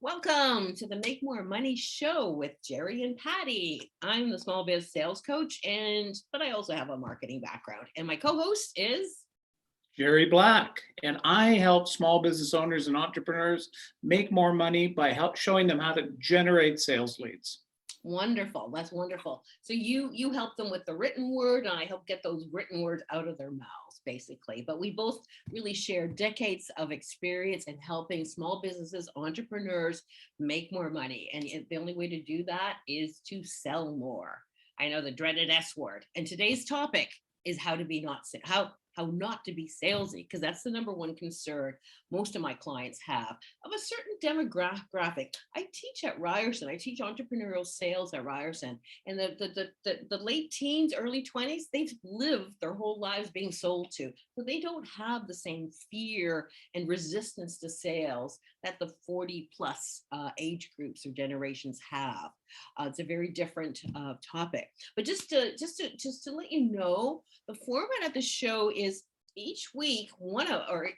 Welcome to the Make More Money show with Gerry and Patti. I'm the small biz sales coach, but I also have a marketing background. And my co-host is Gerry Black, and I help small business owners and entrepreneurs make more money by showing them how to generate sales leads. wonderful. That's wonderful. So you help them with the written word, and I help get those written words out of their mouths, basically. But we both really share decades of experience in helping small businesses, entrepreneurs make more money. And the only way to do that is to sell more. I know the dreaded S word. And today's topic is how not to be salesy, because that's the number one concern most of my clients have of a certain demographic. I teach at Ryerson. I teach entrepreneurial sales at Ryerson, and the late teens, early 20s, they've lived their whole lives being sold to, so they don't have the same fear and resistance to sales that the 40 plus age groups or generations have. It's a very different topic, but just to let you know, the format of the show is each week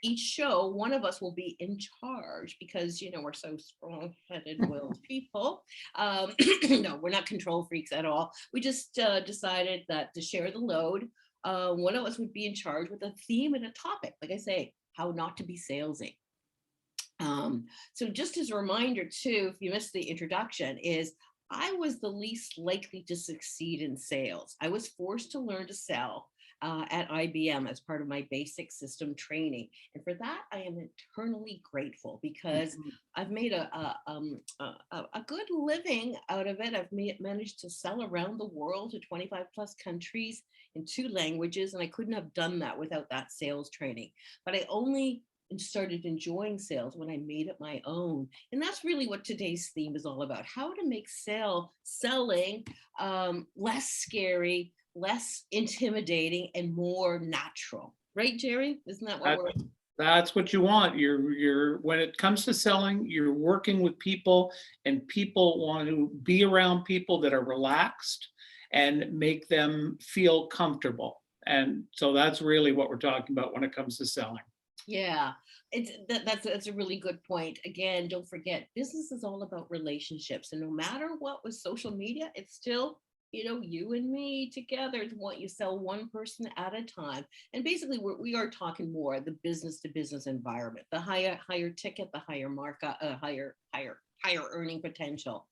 each show one of us will be in charge, because we're so strong-headed willed people. No, we're not control freaks at all. We just decided that to share the load, one of us would be in charge with a theme and a topic, like I say, how not to be salesy. So just as a reminder too, if you missed the introduction, is I was the least likely to succeed in sales. I was forced to learn to sell at IBM as part of my basic system training. And for that, I am eternally grateful, because I've made a good living out of it. I've managed to sell around the world to 25 plus countries in 2 languages. And I couldn't have done that without that sales training. But I only started enjoying sales when I made it my own. And that's really what today's theme is all about: how to make selling less scary, less intimidating, and more natural. Right, Gerry? Isn't that what That's what you want. You're when it comes to selling, you're working with people, and people want to be around people that are relaxed and make them feel comfortable. And so that's really what we're talking about when it comes to selling. Yeah, that's a really good point. Again, don't forget, business is all about relationships, and no matter what with social media, it's still you and me together. It's what you sell one person at a time, and basically we are talking more the business to business environment. The higher ticket, the higher markup, higher earning potential.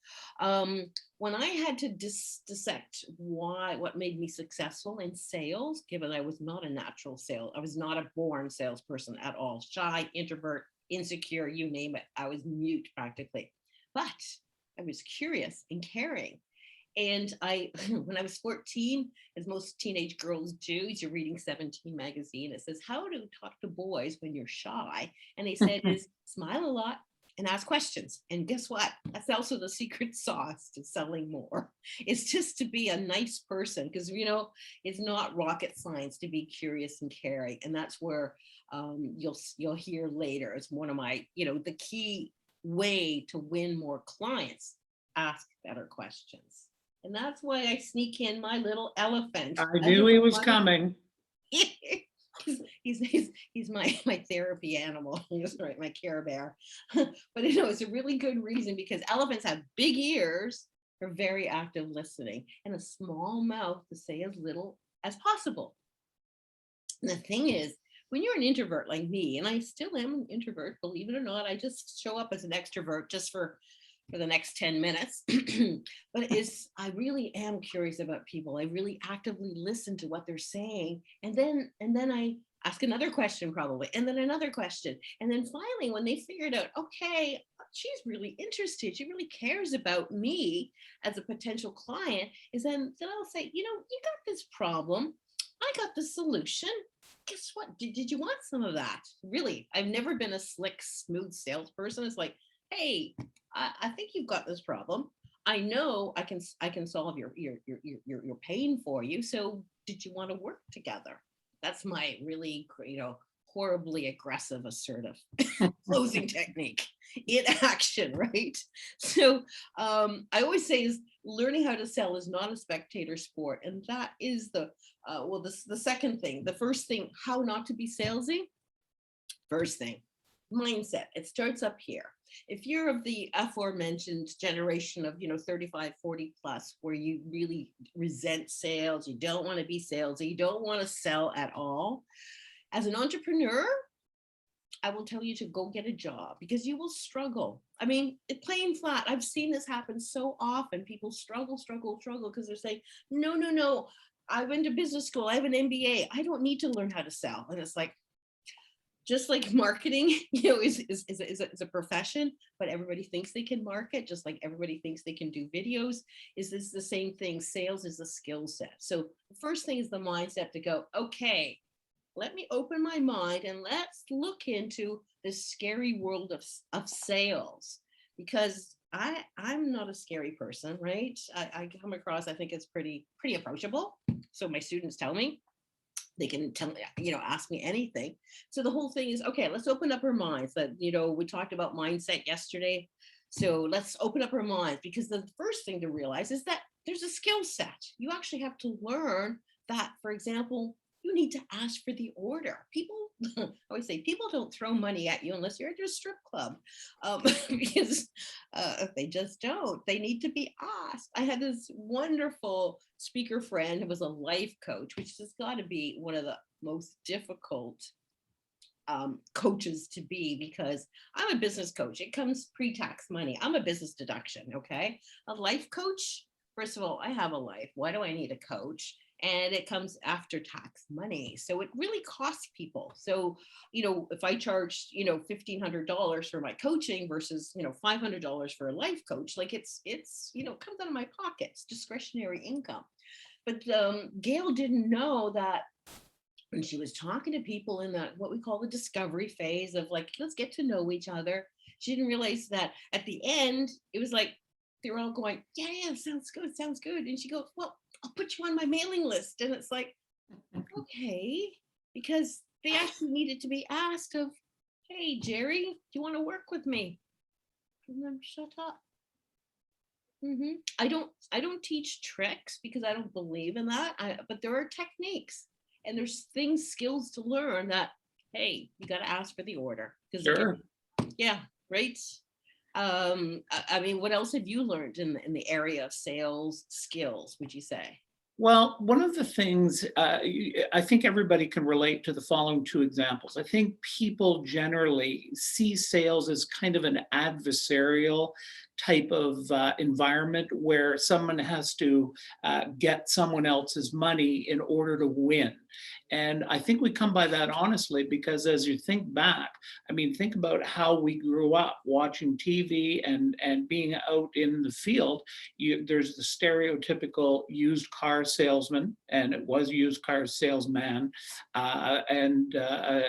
When I had to dissect what made me successful in sales, given I was not a natural I was not a born salesperson at all, shy, introvert, insecure, you name it. I was mute practically, but I was curious and caring. And when I was 14, as most teenage girls do, you're reading 17 magazine. It says how to talk to boys when you're shy. And they said is smile a lot and ask questions. And guess what? That's also the secret sauce to selling more. It's just to be a nice person, because it's not rocket science to be curious and caring. And that's where you'll hear later. It's one of my the key way to win more clients: ask better questions. And that's why I sneak in my little elephant. I knew he was coming. He's my therapy animal. He's right, my Care Bear. But it's a really good reason, because elephants have big ears for very active listening and a small mouth to say as little as possible. And the thing is, when you're an introvert like me, and I still am an introvert, believe it or not, I just show up as an extrovert just for the next 10 minutes. But I really am curious about people. I really actively listen to what they're saying. And then I ask another question probably, and then another question. And then finally, when they figured out, okay, she's really interested, she really cares about me as a potential client, then I'll say, you got this problem, I got the solution. Guess what? Did you want some of that? Really, I've never been a slick, smooth salesperson. It's like, hey, I think you've got this problem. I know I can solve your pain for you. So did you want to work together? That's my really, horribly aggressive, assertive closing technique in action, right? So I always say is learning how to sell is not a spectator sport. And that is the second thing. The first thing, how not to be salesy. First thing, mindset. It starts up here. if you're of the aforementioned generation of, 35, 40 plus, where you really resent sales, you don't want to be salesy, you don't want to sell at all, as an entrepreneur, I will tell you to go get a job because you will struggle. I mean, plain flat. I've seen this happen so often. People struggle because they're saying, no, no, no. I went to business school. I have an MBA. I don't need to learn how to sell. And it's like, just like marketing, is a profession, but everybody thinks they can market, just like everybody thinks they can do videos. Is this the same thing? Sales is a skill set. So the first thing is the mindset to go, okay, let me open my mind and let's look into this scary world of sales, because I'm not a scary person, right? I come across, I think it's pretty approachable. So my students tell me, they can tell me, ask me anything. So the whole thing is, okay, let's open up our minds. That, we talked about mindset yesterday. So let's open up our minds, because the first thing to realize is that there's a skill set. You actually have to learn that, for example, you need to ask for the order. People, I always say, people don't throw money at you unless you're at your strip club, because they just don't. They need to be asked. I had this wonderful speaker friend who was a life coach, which has got to be one of the most difficult coaches to be, because I'm a business coach. It comes pre-tax money. I'm a business deduction. Okay. A life coach, first of all, I have a life. Why do I need a coach? And it comes after tax money. So it really costs people. So, if I charge, $1,500 for my coaching versus, $500 for a life coach, like it's, comes out of my pocket. It's discretionary income. But Gail didn't know that when she was talking to people in that, what we call the discovery phase of like, let's get to know each other. She didn't realize that at the end, it was like, they were all going, yeah, sounds good, sounds good. And she goes, well, I'll put you on my mailing list. And it's like, okay, because they actually needed to be asked of, hey, Gerry, do you want to work with me? And then shut up. I don't teach tricks because I don't believe in that. But there are techniques and there's skills to learn that, hey, you got to ask for the order. Sure. Yeah, right. I mean, what else have you learned in the area of sales skills, would you say? Well, one of the things I think everybody can relate to the following two examples. I think people generally see sales as kind of an adversarial type of environment where someone has to get someone else's money in order to win. And I think we come by that honestly because as you think back, I mean, think about how we grew up watching TV and being out in the field. There's the stereotypical used car salesman, and it was used car salesman.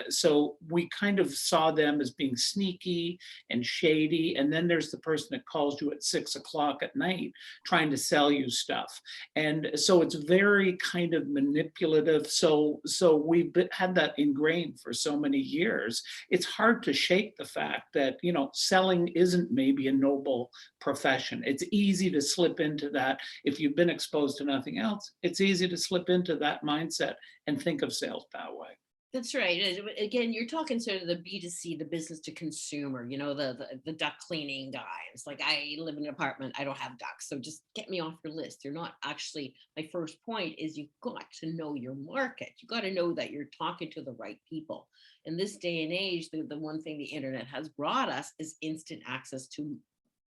So we kind of saw them as being sneaky and shady. And then there's the person that calls you at 6 o'clock at night trying to sell you stuff. And so it's very kind of manipulative. So we've had that ingrained for so many years. It's hard to shake the fact that, selling isn't maybe a noble profession. It's easy to slip into that. If you've been exposed to nothing else, it's easy to slip into that mindset and think of sales that way. That's right. Again, you're talking sort of the B2C, the business to consumer, the duck cleaning guy. It's like, I live in an apartment, I don't have ducks, so just get me off your list. You're not actually, my first point is you've got to know your market. You got to know that you're talking to the right people. In this day and age, the one thing the internet has brought us is instant access to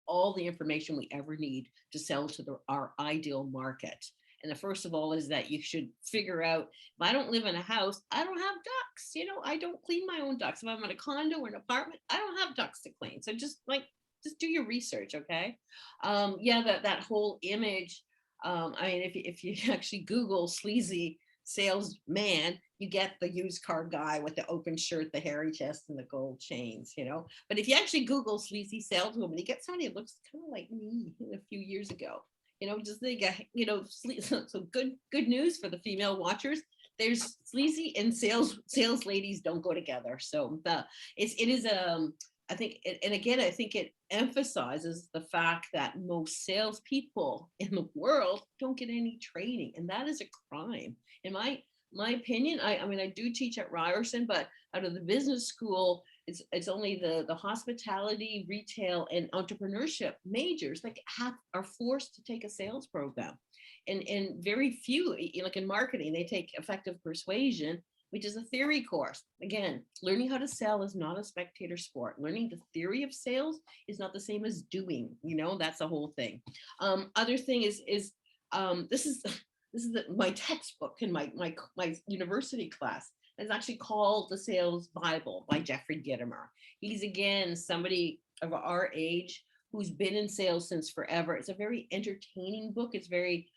all the information we ever need to sell to our ideal market. And the first of all is that you should figure out, if I don't live in a house, I don't have ducks. I don't clean my own ducks. If I'm in a condo or an apartment, I don't have ducks to clean. So just do your research, okay? That whole image. I mean, if you actually Google sleazy salesman, you get the used car guy with the open shirt, the hairy chest, and the gold chains. But if you actually Google sleazy saleswoman, you get somebody that looks kind of like me a few years ago. Just think, so good news for the female watchers. There's sleazy and sales ladies don't go together. So it is I think, and again, I think it emphasizes the fact that most salespeople in the world don't get any training, and that is a crime. In my opinion, I mean, I do teach at Ryerson, but out of the business school, it's only the hospitality, retail, and entrepreneurship majors like are forced to take a sales program, and very few, like in marketing, they take effective persuasion, which is a theory course. Again, learning how to sell is not a spectator sport. Learning the theory of sales is not the same as doing. That's the whole thing. Other thing is this is my textbook in my university class. It's actually called The Sales Bible by Jeffrey Gitomer. He's, again, somebody of our age who's been in sales since forever. It's a very entertaining book. It's very,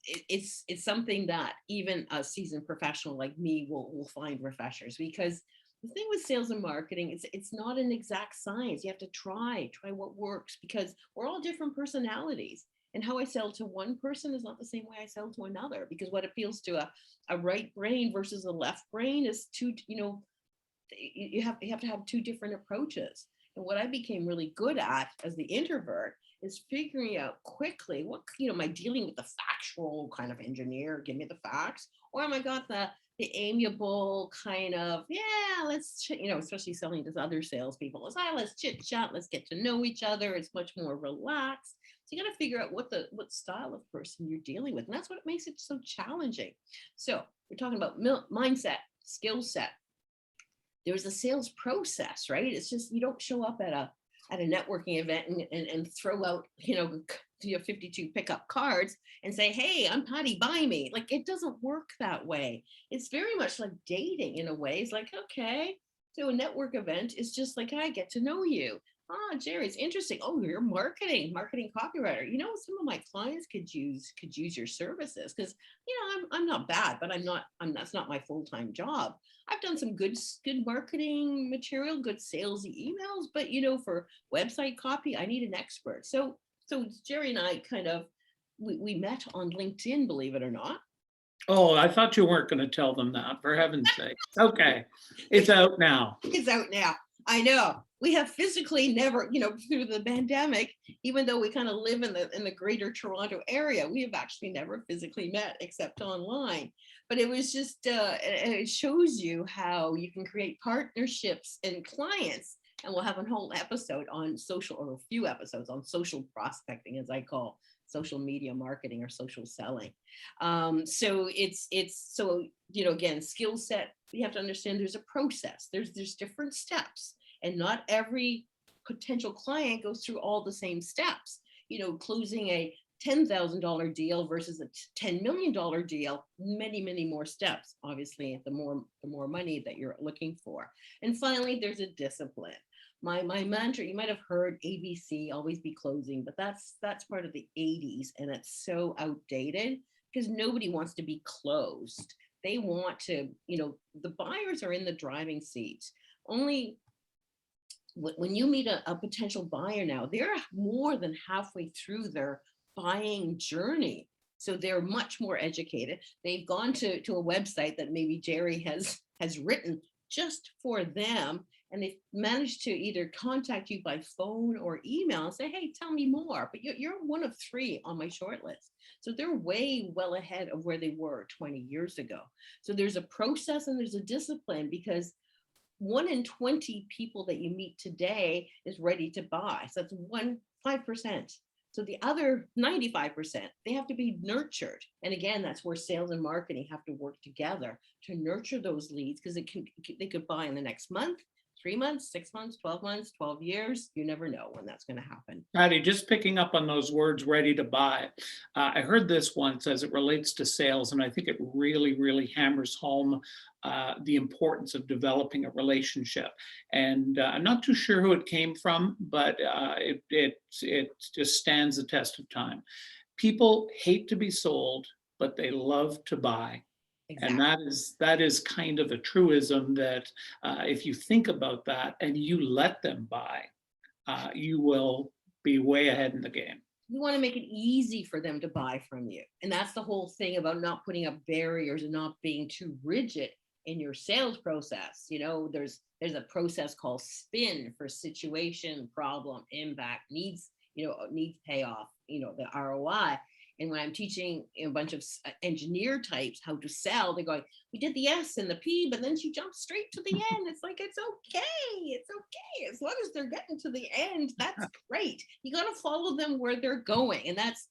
it's something that even a seasoned professional like me will find refreshers, because the thing with sales and marketing is it's not an exact science. You have to try what works, because we're all different personalities. And how I sell to one person is not the same way I sell to another, because what appeals to a right brain versus a left brain is two, you have to have two different approaches. And what I became really good at as the introvert is figuring out quickly what, am I dealing with the factual kind of engineer, give me the facts, or am I got the amiable kind of, yeah, let's, especially selling to other salespeople, let's chit chat, let's get to know each other. It's much more relaxed. So you got to figure out what style of person you're dealing with. And that's what makes it so challenging. So we're talking about mindset, skill set. There's a sales process, right? It's just, you don't show up at a networking event and throw out, 52 pickup cards and say, hey, I'm Patti, buy me. Like, it doesn't work that way. It's very much like dating in a way. It's like, okay, so a network event is just like, I get to know you. Gerry, it's interesting. Oh, you're marketing copywriter. Some of my clients could use your services, because I'm not bad, but that's not my full-time job. I've done some good marketing material, good salesy emails, but for website copy, I need an expert. So Gerry and I we met on LinkedIn, believe it or not. Oh, I thought you weren't going to tell them that, for heaven's sake. Okay, it's out now. It's out now. I know. We have physically never, through the pandemic, even though we kind of live in the greater Toronto area, we have actually never physically met except online. But it was just, it shows you how you can create partnerships and clients. And we'll have a whole episode on social, or a few episodes on social prospecting, as I call social media marketing or social selling. So again, skill set, you have to understand there's a process. There's different steps, and not every potential client goes through all the same steps. Closing a $10,000 deal versus a $10 million deal, many more steps. Obviously, the more money that you're looking for. And finally, there's a discipline. My mantra, you might have heard ABC, always be closing, but that's part of the 80s, and it's so outdated, because nobody wants to be closed. They want to, the buyers are in the driving seats. Only when you meet a potential buyer now, they're more than halfway through their buying journey. So they're much more educated. They've gone to a website that maybe Gerry has written just for them, and they've managed to either contact you by phone or email and say, hey, tell me more. But you're one of 3 on my short list. So they're way well ahead of where they were 20 years ago. So there's a process and there's a discipline, because 1 in 20 people that you meet today is ready to buy. So that's 5%. So the other 95%, they have to be nurtured. And again, that's where sales and marketing have to work together to nurture those leads, because they could buy in the next month, 3 months, 6 months, 12 months, 12 years. You never know when that's going to happen. Patti, just picking up on those words, ready to buy. I heard this once as it relates to sales, and I think it really hammers home the importance of developing a relationship. And I'm not too sure who it came from, but it just stands the test of time. People hate to be sold, but they love to buy. Exactly. And that is kind of a truism that if you think about that and you let them buy, you will be way ahead in the game. You want to make it easy for them to buy from you. And that's the whole thing about not putting up barriers and not being too rigid in your sales process. There's a process called SPIN, for situation, problem, impact, needs payoff, the ROI. And when I'm teaching a bunch of engineer types how to sell, they're going, we did the S and the P, but then she jumped straight to the end. It's like, it's okay. It's okay. As long as they're getting to the end, that's great. You got to follow them where they're going. And that's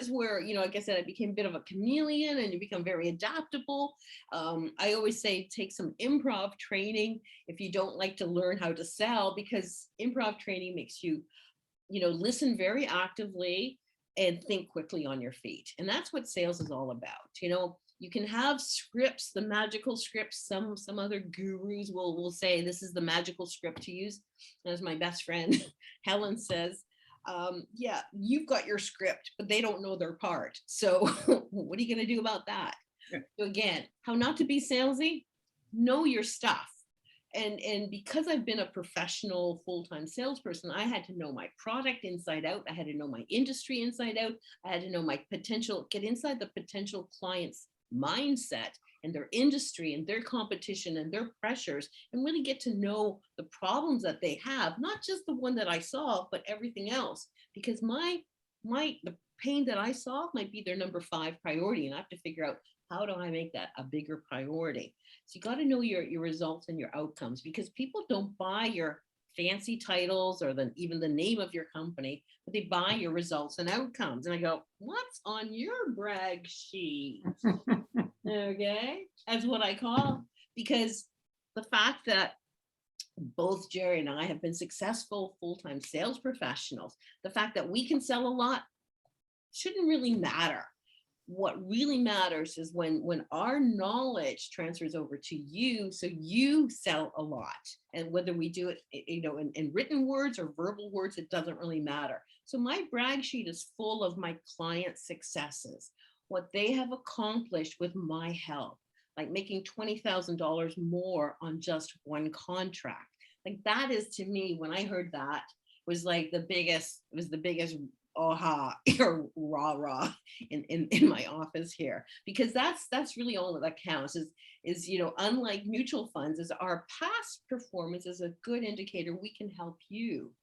where, like I said, I became a bit of a chameleon, and you become very adaptable. I always say, take some improv training if you don't like to learn how to sell, because improv training makes you, listen very actively and think quickly on your feet. And that's what sales is all about. You can have scripts, the magical scripts. Some other gurus will say this is the magical script to use. As my best friend Helen says, yeah, you've got your script, but they don't know their part. So what are you going to do about that? So again, how not to be salesy? Know your stuff. And because I've been a professional full-time salesperson, I had to know my product inside out. I had to know my industry inside out. I had to know my get inside the potential client's mindset and their industry and their competition and their pressures, and really get to know the problems that they have, not just the one that I solve, but everything else. Because the pain that I solve might be their number 5 priority, and I have to figure out, how do I make that a bigger priority? So you got to know your results and your outcomes, because people don't buy your fancy titles or even the name of your company, but they buy your results and outcomes. And I go, what's on your brag sheet? Okay, that's what I call, because the fact that both Gerry and I have been successful full-time sales professionals, the fact that we can sell a lot shouldn't really matter. What really matters is when our knowledge transfers over to you, so you sell a lot. And whether we do it, in written words or verbal words, it doesn't really matter. So my brag sheet is full of my clients' successes, what they have accomplished with my help, like making $20,000 more on just one contract. Like, that is, to me, when I heard that, was like the biggest aha or rah in my office here, because that's really all that counts is unlike mutual funds, is our past performance is a good indicator. We can help you,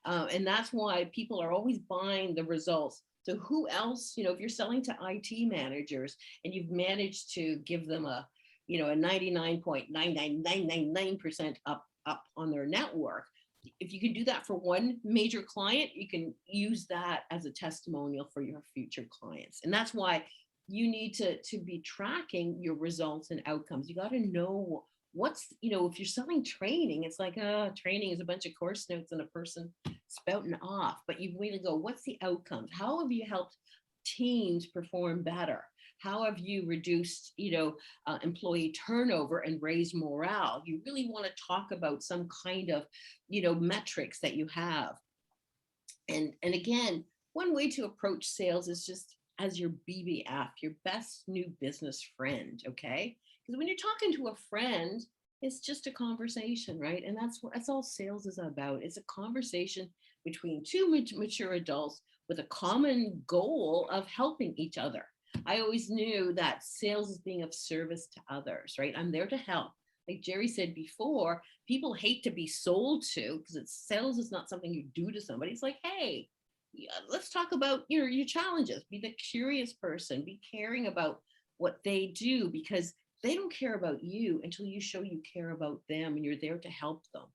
and that's why people are always buying the results. So who else, if you're selling to IT managers and you've managed to give them a 99.99999% up on their network, if you can do that for one major client, you can use that as a testimonial for your future clients. And that's why you need to be tracking your results and outcomes. You got to know what's, if you're selling training, it's like, training is a bunch of course notes and a person spouting off, but you really go, what's the outcomes? How have you helped teams perform better? How have you reduced, employee turnover and raised morale? You really want to talk about some kind of, metrics that you have. And again, one way to approach sales is just as your BBF, your best new business friend, okay? Because when you're talking to a friend, it's just a conversation, right? And that's all sales is about. It's a conversation between two mature adults with a common goal of helping each other. I always knew that sales is being of service to others, right? I'm there to help. Like Gerry said before, people hate to be sold to, because sales is not something you do to somebody. It's like, hey, let's talk about your challenges. Be the curious person. Be caring about what they do, because they don't care about you until you show you care about them and you're there to help them.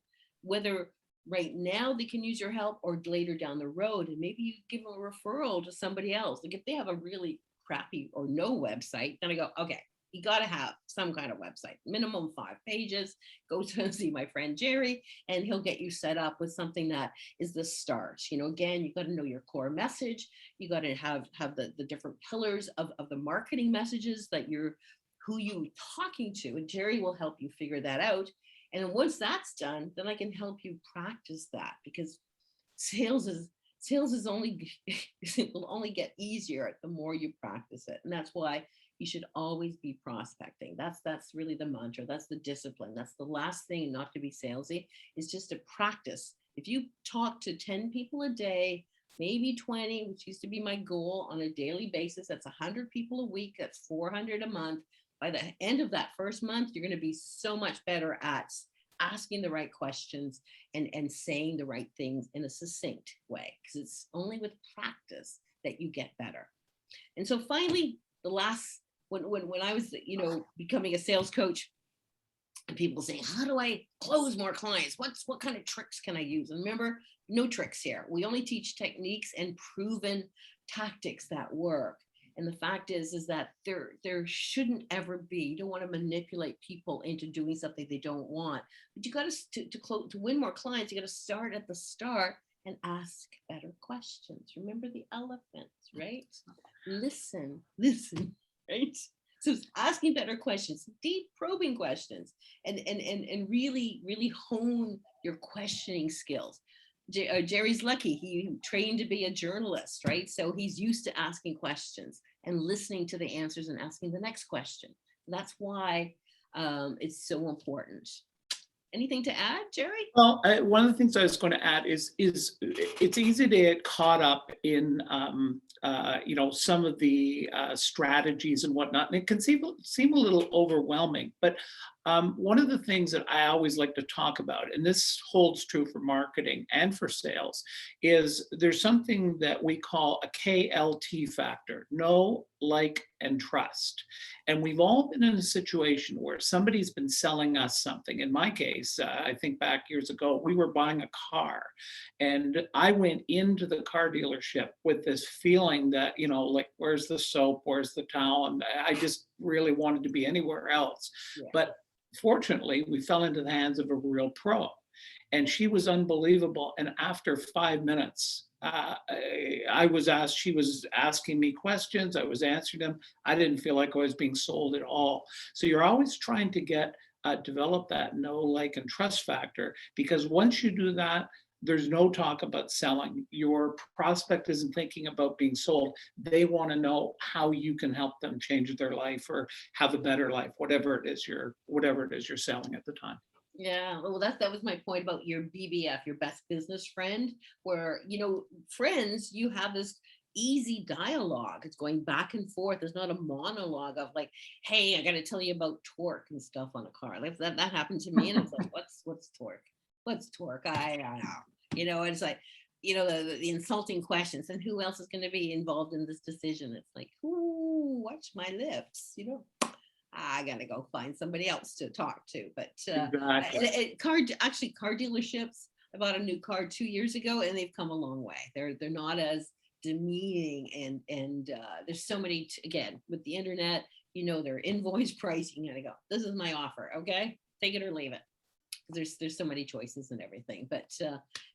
Whether right now they can use your help or later down the road, and maybe you give them a referral to somebody else. Like if they have a really crappy or no website, then I go, okay, you got to have some kind of website, minimum 5 pages. Go to see my friend Gerry, and he'll get you set up with something that is the start. Again, you got to know your core message. You got to have the different pillars of the marketing messages that who you talking to, and Gerry will help you figure that out. And once that's done, then I can help you practice that, because sales is only it will only get easier the more you practice it. And that's why you should always be prospecting. That's really the mantra. That's the discipline. That's the last thing, not to be salesy, is just to practice. If you talk to 10 people a day, maybe 20, which used to be my goal on a daily basis, that's 100 people a week, that's 400 a month. By the end of that first month, you're going to be so much better at asking the right questions and saying the right things in a succinct way, because it's only with practice that you get better. And so finally, the last, when I was, becoming a sales coach, and people say, how do I close more clients? What kind of tricks can I use? And remember, no tricks here. We only teach techniques and proven tactics that work. And the fact is that there shouldn't ever be, you don't want to manipulate people into doing something they don't want. But you got to win more clients, you got to start at the start and ask better questions. Remember the elephants, right? Listen, right? So it's asking better questions, deep probing questions, and really hone your questioning skills. Gerry's lucky. He trained to be a journalist, right? So he's used to asking questions and listening to the answers and asking the next question. That's why it's so important. Anything to add, Gerry? Well, one of the things I was going to add is it's easy to get caught up in some of the strategies and whatnot, and it can seem a little overwhelming. But one of the things that I always like to talk about, and this holds true for marketing and for sales, is there's something that we call a KLT factor: know, like, and trust. And we've all been in a situation where somebody's been selling us something. In my case, I think back years ago, we were buying a car, and I went into the car dealership with this feeling that, like, where's the soap, where's the towel? And I just really wanted to be anywhere else. Yeah. But fortunately, we fell into the hands of a real pro, and she was unbelievable. And after 5 minutes, she was asking me questions, I was answering them. I didn't feel like I was being sold at all. So you're always trying to develop that know, like, and trust factor, because once you do that, there's no talk about selling. Your prospect isn't thinking about being sold. They want to know how you can help them change their life or have a better life, whatever it is you're selling at the time. Yeah, well, that was my point about your BBF, your best business friend, where, friends, you have this easy dialogue. It's going back and forth. There's not a monologue of like, hey, I got to tell you about torque and stuff on a car. That happened to me, and it's like, what's torque? What's torque? I don't know. It's like, the insulting questions, and who else is going to be involved in this decision? It's like, ooh, watch my lips, I gotta go find somebody else to talk to. But Exactly. car dealerships, I bought a new car 2 years ago, and they've come a long way. They're not as demeaning, and there's so many, again, with the internet, their invoice pricing. You gotta go, this is my offer, okay, take it or leave it. There's so many choices and everything. But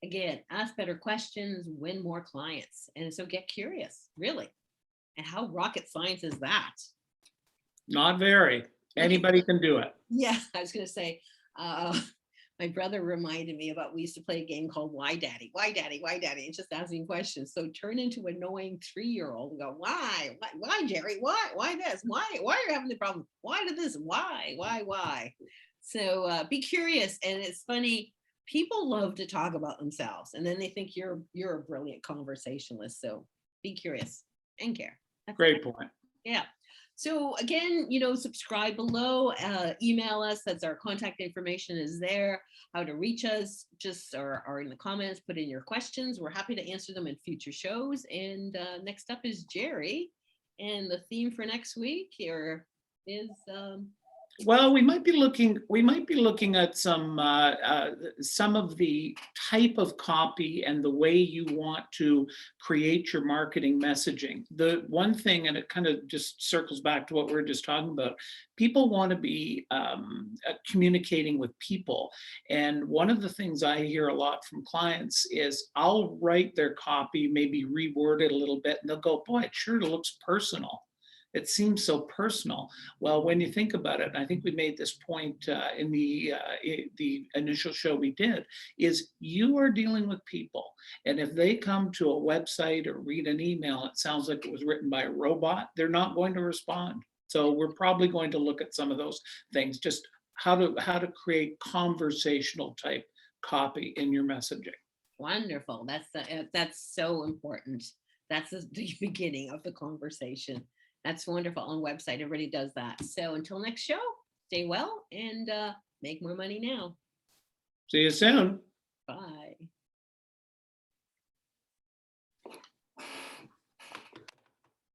again, ask better questions, win more clients, and so get curious, really. And how rocket science is that? Not very. Anybody can do it. Yeah, I was going to say, my brother reminded me about, we used to play a game called Why Daddy, Why Daddy, Why Daddy, and just asking questions. So turn into an annoying 3-year-old and go, why, Gerry, why this, why are you having the problem? Why did this? Why? So be curious. And it's funny, people love to talk about themselves, and then they think you're a brilliant conversationalist. So be curious and care. That's Great point. Yeah. So again, subscribe below, email us. That's our contact information is there. How to reach us, just or in the comments, put in your questions. We're happy to answer them in future shows. And next up is Gerry. And the theme for next week here is Well, we might be looking at some of the type of copy and the way you want to create your marketing messaging. The one thing, and it kind of just circles back to what we were just talking about, people want to be communicating with people. And one of the things I hear a lot from clients is I'll write their copy, maybe reword it a little bit, and they'll go, boy, it sure looks personal. It seems so personal. Well, when you think about it, and I think we made this point in the initial show we did, is you are dealing with people. And if they come to a website or read an email, it sounds like it was written by a robot, they're not going to respond. So we're probably going to look at some of those things, just how to create conversational type copy in your messaging. wonderful. That's so important. That's the beginning of the conversation. That's wonderful. On website, everybody does that. So until next show, stay well and make more money now. See you soon. Bye.